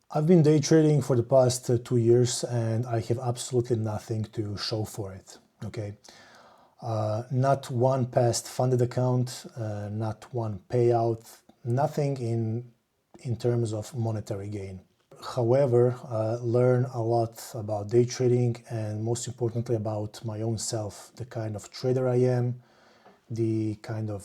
I've been day trading for the past 2 years and I have absolutely nothing to show for it. Okay, not one past funded account, not one payout, nothing in terms of monetary gain. However, learn a lot about day trading and most importantly about my own self, the kind of trader I am, the kind of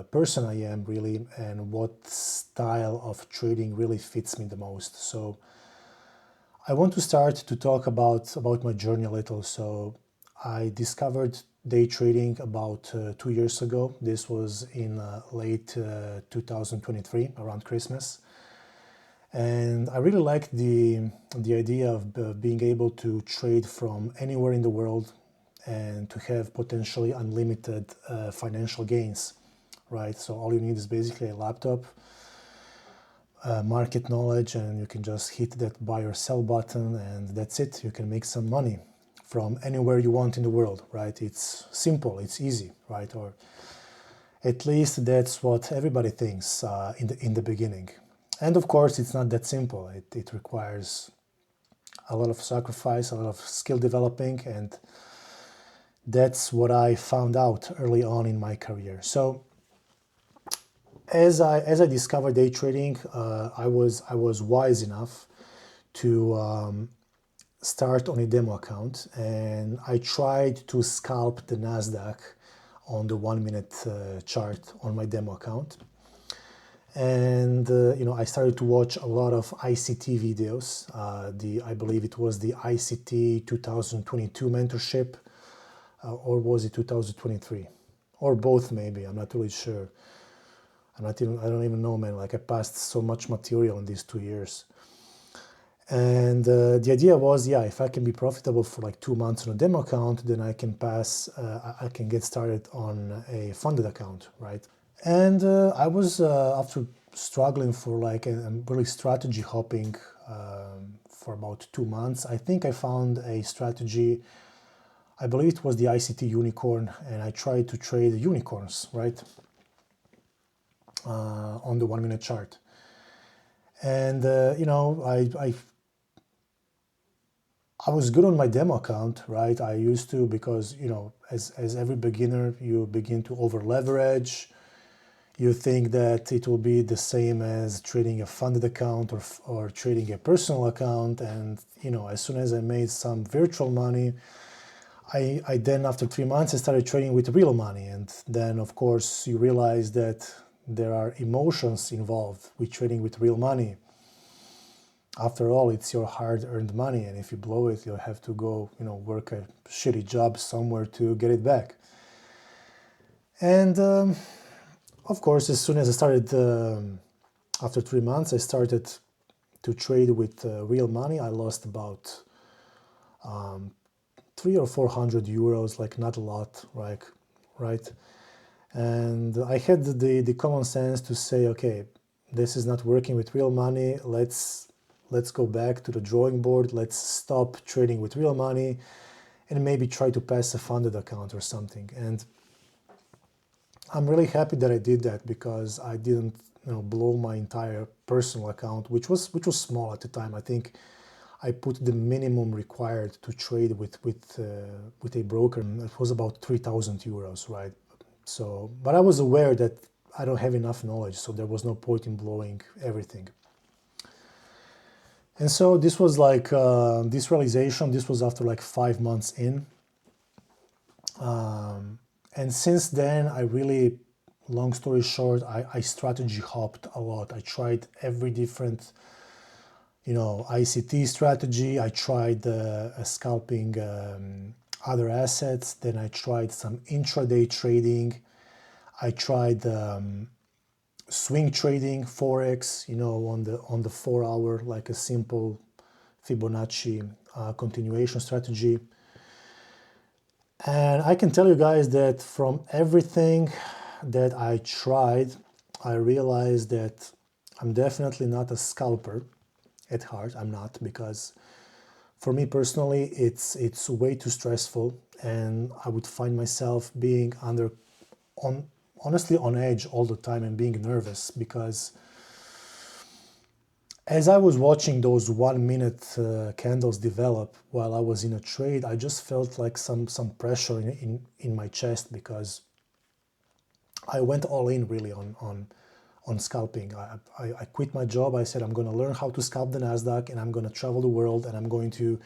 person I am really, and what style of trading really fits me the most. So I want to start to talk about my journey a little. So I discovered day trading about 2 years ago. This was in late 2023, around Christmas. And I really liked the idea of being able to trade from anywhere in the world and to have potentially unlimited financial gains, right? So all you need is basically a laptop, market knowledge, and you can just hit that buy or sell button, and that's it. You can make some money from anywhere you want in the world, right? It's simple, it's easy, right? Or at least that's what everybody thinks in the beginning. And of course, it's not that simple. It requires a lot of sacrifice, a lot of skill developing, and that's what I found out early on in my career. So as I discovered day trading, I was wise enough to start on a demo account, and I tried to scalp the Nasdaq on the 1 minute chart on my demo account. And I started to watch a lot of ICT videos. I believe it was the ICT 2022 mentorship, or was it 2023, or both maybe. I'm not really sure. I don't even know, man. Like I passed so much material in these 2 years. And the idea was, yeah, if I can be profitable for like 2 months on a demo account, then I can I can get started on a funded account, right? And I was, after struggling for like, and really strategy hopping for about 2 months, I think I found a strategy. I believe it was the ICT unicorn, and I tried to trade unicorns, right, on the 1 minute chart. And, I was good on my demo account, right? I used to, because, as every beginner, you begin to over leverage. You think that it will be the same as trading a funded account or trading a personal account. And, as soon as I made some virtual money, I then, after 3 months, I started trading with real money. And then, of course, you realize that there are emotions involved with trading with real money. After all, it's your hard-earned money, and if you blow it, you'll have to go, work a shitty job somewhere to get it back. And of course, as soon as I started, after 3 months, I started to trade with real money. I lost about 300 or 400 euros, like not a lot, right? And I had the common sense to say, okay, this is not working with real money. Let's go back to the drawing board. Let's stop trading with real money and maybe try to pass a funded account or something. And I'm really happy that I did that, because I didn't blow my entire personal account, which was small at the time. I think I put the minimum required to trade with a broker. It was about 3,000 euros, right? So, but I was aware that I don't have enough knowledge, so there was no point in blowing everything. And so this was like this realization. This was after like 5 months in, and since then I really, long story short, I strategy hopped a lot. I tried every different, ICT strategy. I tried scalping other assets. Then I tried some intraday trading. I tried swing trading, forex, on the 4 hour, like a simple Fibonacci continuation strategy. And I can tell you guys that from everything that I tried, I realized that I'm definitely not a scalper at heart. I'm not, because for me personally, it's way too stressful, and I would find myself being honestly on edge all the time and being nervous, because As I was watching those 1 minute candles develop while I was in a trade, I just felt like some pressure in my chest, because I went all in really on scalping. I quit my job. I said I'm going to learn how to scalp the Nasdaq, and I'm going to travel the world, and I'm going to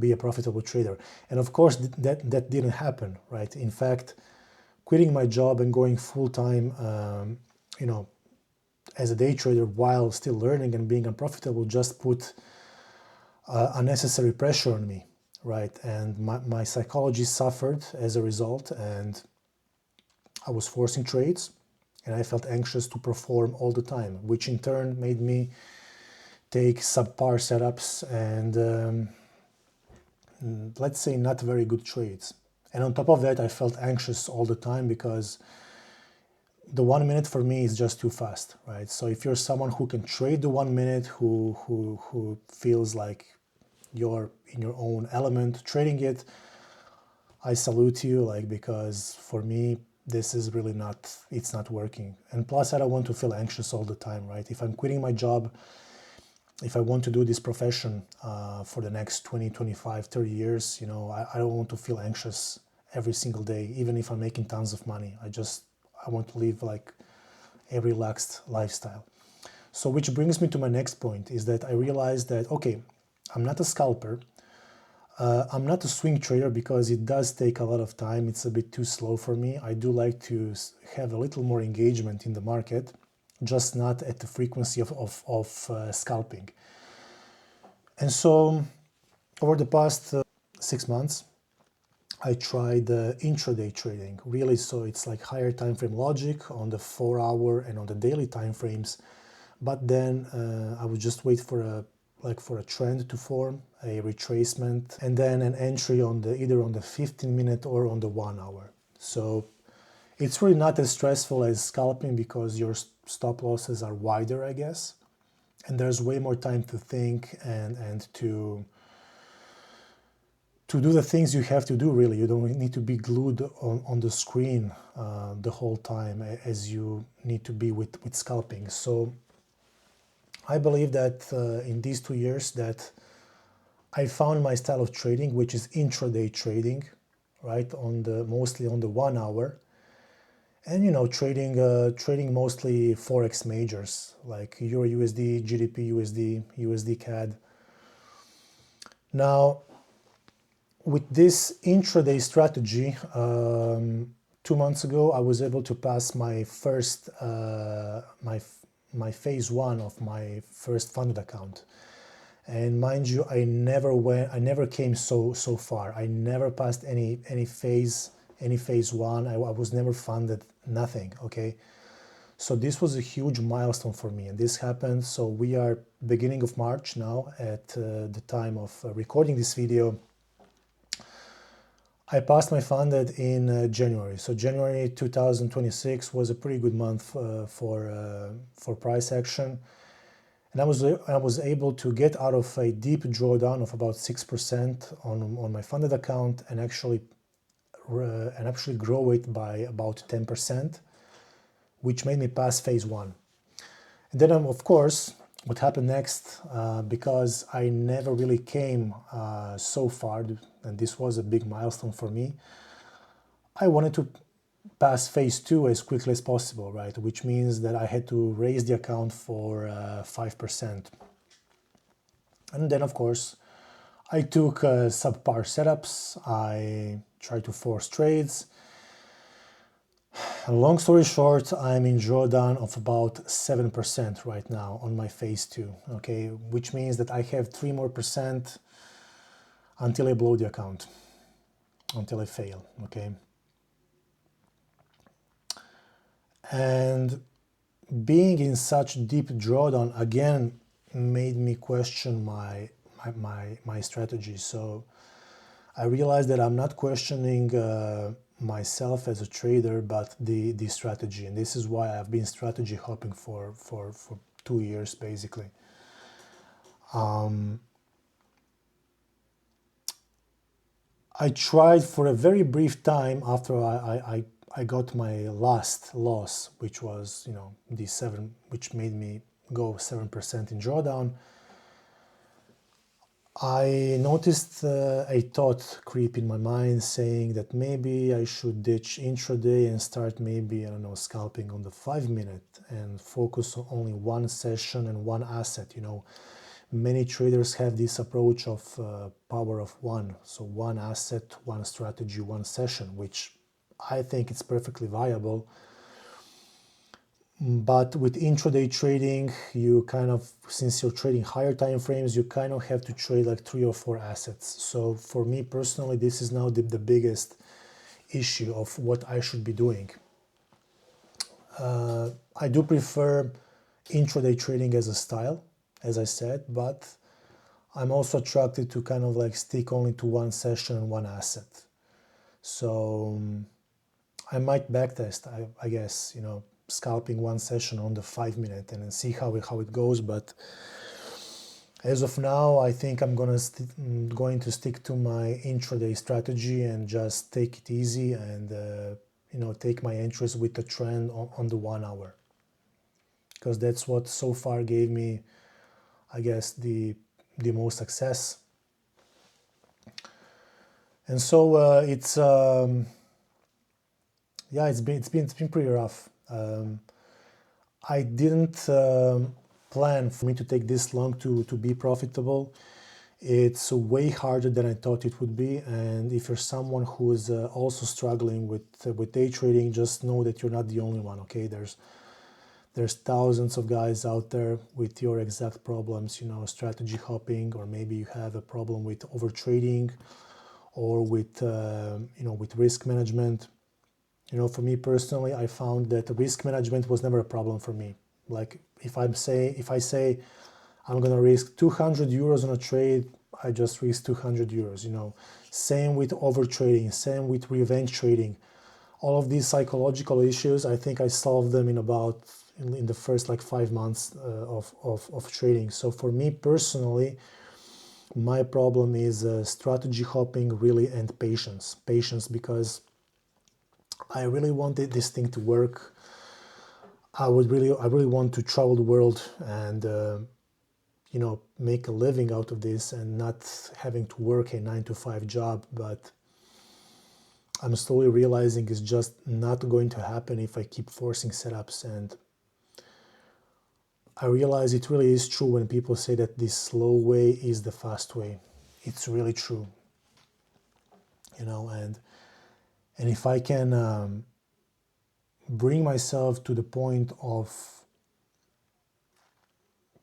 be a profitable trader. And of course, that didn't happen, right? In fact, quitting my job and going full time, you know, as a day trader while still learning and being unprofitable just put unnecessary pressure on me, right? And my psychology suffered as a result, and I was forcing trades, and I felt anxious to perform all the time, which in turn made me take subpar setups and let's say not very good trades. And on top of that, I felt anxious all the time because the 1 minute for me is just too fast, right? So if you're someone who can trade the 1 minute, who feels like you're in your own element trading it, I salute you, like, because for me this is really not, it's not working. And plus, I don't want to feel anxious all the time, right? If I'm quitting my job, if I want to do this profession for the next 20, 25, 30 years, you know, I don't want to feel anxious every single day, even if I'm making tons of money. I want to live like a relaxed lifestyle. So which brings me to my next point, is that I realized that, okay, I'm not a scalper. I'm not a swing trader because it does take a lot of time. It's a bit too slow for me. I do like to have a little more engagement in the market, just not at the frequency of scalping. And so over the past 6 months, I tried intraday trading, really. So it's like higher time frame logic on the 4 hour and on the daily time frames. But then I would just wait for a trend to form, a retracement, and then an entry on the either on the 15-minute or on the 1 hour. So it's really not as stressful as scalping because your stop losses are wider, I guess, and there's way more time to think and to do the things you have to do, really. You don't need to be glued on the screen the whole time as you need to be with scalping. So I believe that in these 2 years that I found my style of trading, which is intraday trading, right, mostly on the 1 hour, and you know, trading mostly forex majors like Euro USD, GDP USD, USD CAD. Now, with this intraday strategy, 2 months ago, I was able to pass my first my phase one of my first funded account. And mind you, I never came so far. I never passed any phase one. I was never funded, nothing. Okay, so this was a huge milestone for me, and this happened. So we are beginning of March now at the time of recording this video. I passed my funded in January. So January 2026 was a pretty good month for price action. And I was able to get out of a deep drawdown of about 6% on my funded account and actually grow it by about 10%, which made me pass phase one. And then, of course, what happened next, because I never really came so far, and this was a big milestone for me, I wanted to pass phase two as quickly as possible, right? Which means that I had to raise the account for 5%. And then, of course, I took subpar setups. I tried to force trades. Long story short, I'm in drawdown of about 7% right now on my phase two, okay? Which means that I have 3% more until I blow the account, until I fail, okay? And being in such deep drawdown again made me question my strategy. So I realized that I'm not questioning myself as a trader, but the strategy. And this is why I've been strategy hopping for 2 years, basically. I tried for a very brief time after I got my last loss, which was, you know, D7, which made me go 7% in drawdown, I noticed a thought creep in my mind saying that maybe I should ditch intraday and start maybe, I don't know, scalping on the 5 minute and focus on only one session and one asset. Many traders have this approach of power of one. So one asset, one strategy, one session, which I think it's perfectly viable. But with intraday trading, you kind of, since you're trading higher time frames, you kind of have to trade like 3 or 4 assets. So for me personally, this is now the biggest issue of what I should be doing. I do prefer intraday trading as a style, as I said, but I'm also attracted to kind of like stick only to one session and one asset. So I might backtest, I guess, scalping one session on the 5 minute and then see how it goes. But as of now, I think I'm going to stick to my intraday strategy and just take it easy and take my entries with the trend on the 1 hour, because that's what so far gave me, I guess, the most success. And so it's been pretty rough. I didn't plan for me to take this long to be profitable. It's way harder than I thought it would be. And if you're someone who is also struggling with day trading, just know that you're not the only one. Okay, there's thousands of guys out there with your exact problems. Strategy hopping, or maybe you have a problem with over trading, or with with risk management. For me personally, I found that risk management was never a problem for me. Like if I say I'm gonna risk 200 euros on a trade, I just risk 200 euros. Same with over trading, same with revenge trading. All of these psychological issues, I think I solved them in the first 5 months of trading. So for me personally, my problem is strategy hopping, really, and patience. Patience, because I really wanted this thing to work. I really want to travel the world and make a living out of this and not having to work a 9-to-5 job. But I'm slowly realizing it's just not going to happen if I keep forcing setups. And I realize it really is true when people say that this slow way is the fast way. It's really true, and if I can bring myself to the point of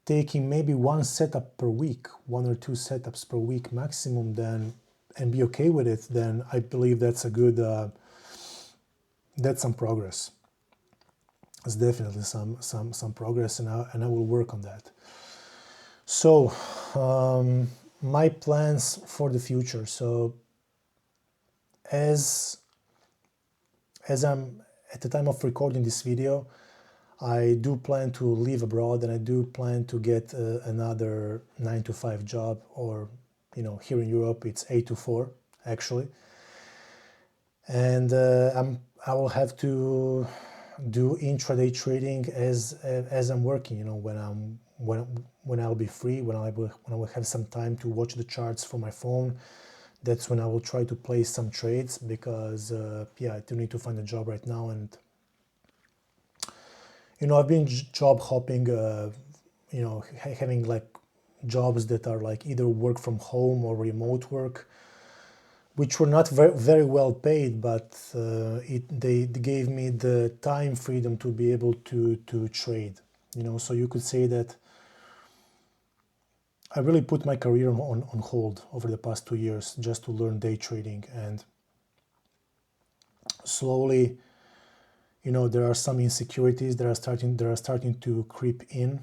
taking maybe one setup per week, 1 or 2 setups per week maximum, and be okay with it, then I believe that's a good, that's some progress. It's definitely some progress, and I will work on that. So my plans for the future. So as I'm at the time of recording this video, I do plan to live abroad, and I do plan to get another 9-to-5 job, or here in Europe it's 8-to-4 actually, and I will have to do intraday trading as I'm working. When I'll be free, when I will have some time to watch the charts from my phone. That's when I will try to place some trades, because I do need to find a job right now. And I've been job hopping, having jobs that are either work from home or remote work, which were not very, very well paid, but they gave me the time freedom to be able to trade. So you could say that I really put my career on hold over the past 2 years just to learn day trading. And slowly, there are some insecurities that are starting to creep in.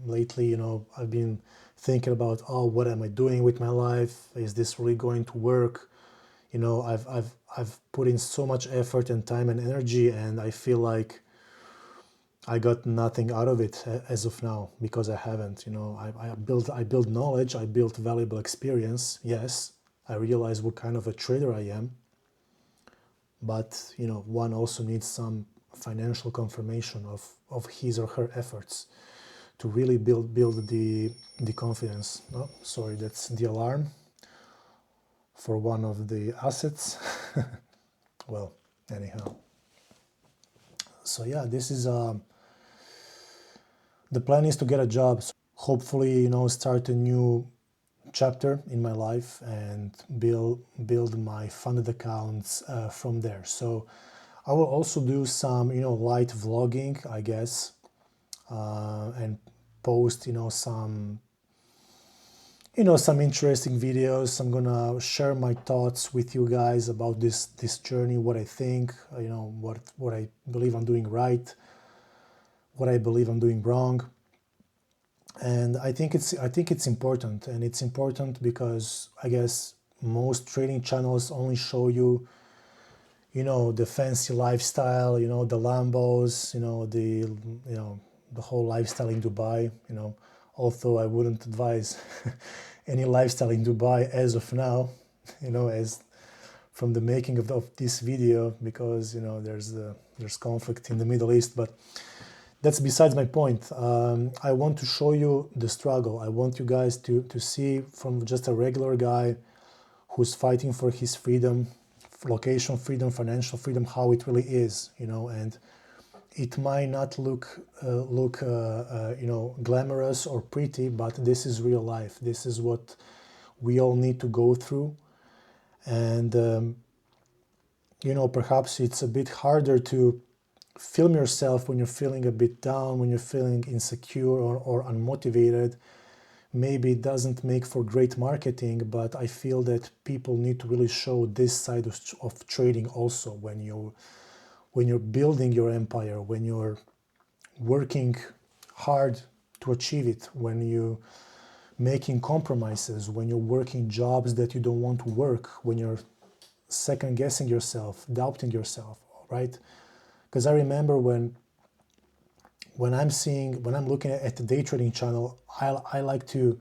Lately, I've been thinking about, what am I doing with my life? Is this really going to work? I've put in so much effort and time and energy, and I feel like I got nothing out of it as of now, because I haven't. I built knowledge, I built valuable experience. Yes, I realize what kind of a trader I am, but one also needs some financial confirmation of his or her efforts to really build the confidence. Oh, sorry, that's the alarm for one of the assets. Well, anyhow. So yeah, this is the plan is to get a job. So hopefully, you know, start a new chapter in my life and build my funded accounts from there. So I will also do some, you know, light vlogging, I guess, and post, you know, some interesting videos. I'm gonna share my thoughts with you guys about this journey, what I think, you know, what I believe I'm doing right, what I believe I'm doing wrong. And I think it's important, and it's important because I guess most trading channels only show you, you know, the fancy lifestyle, you know, the Lambos, you know, the whole lifestyle in Dubai, you know, although I wouldn't advise any lifestyle in Dubai as of now, you know, as from the making of this video, because, you know, there's conflict in the Middle East, but that's besides my point. I want to show you the struggle. I want you guys to see from just a regular guy who's fighting for his freedom, location freedom, financial freedom, how it really is, you know. And it might not look you know, glamorous or pretty, but this is real life. This is what we all need to go through. And you know, perhaps it's a bit harder to film yourself when you're feeling a bit down, when you're feeling insecure or unmotivated. Maybe it doesn't make for great marketing, but I feel that people need to really show this side of trading also when you're building your empire, when you're working hard to achieve it, when you're making compromises, when you're working jobs that you don't want to work, when you're second guessing yourself, doubting yourself, right? Because I remember when I'm looking at the day trading channel, I like to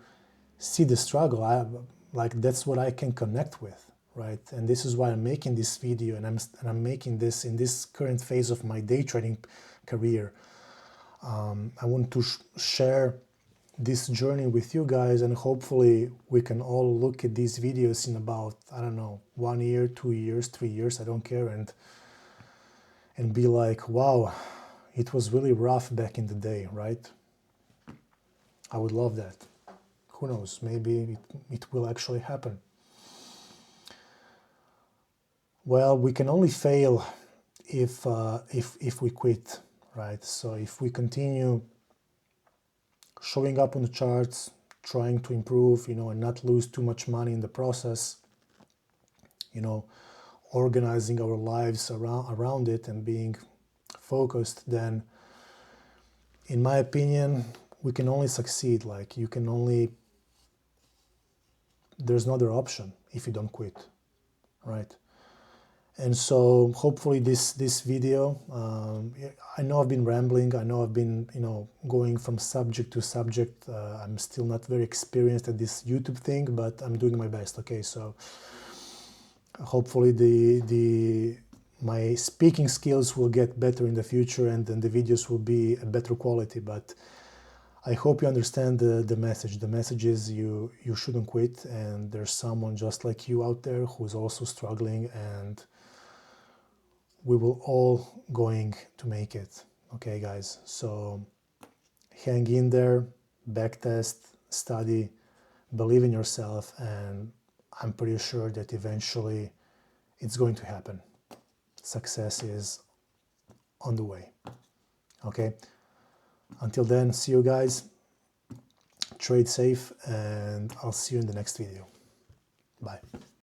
see the struggle. Like that's what I can connect with, right? And this is why I'm making this video, and I'm making this in this current phase of my day trading career. I want to share this journey with you guys, and hopefully we can all look at these videos in about, I don't know, 1 year, 2 years, 3 years, I don't care, and be like, wow, it was really rough back in the day, right? I would love that. Who knows, maybe it will actually happen. Well, we can only fail if we quit, right? So if we continue showing up on the charts, trying to improve, you know, and not lose too much money in the process, you know, organizing our lives around it and being focused, then in my opinion, we can only succeed. Like you can only, there's no other option if you don't quit, right? And so hopefully this video, I know I've been rambling, I know I've been, you know, going from subject to subject. I'm still not very experienced at this YouTube thing, but I'm doing my best. Okay, so hopefully my speaking skills will get better in the future, and then the videos will be a better quality. But I hope you understand the message. The message is you shouldn't quit, and there's someone just like you out there who's also struggling, and we will all going to make it. Okay, guys, so hang in there, backtest, study, believe in yourself, and I'm pretty sure that eventually it's going to happen. Success is on the way. Okay, until then, see you guys, trade safe, and I'll see you in the next video. Bye.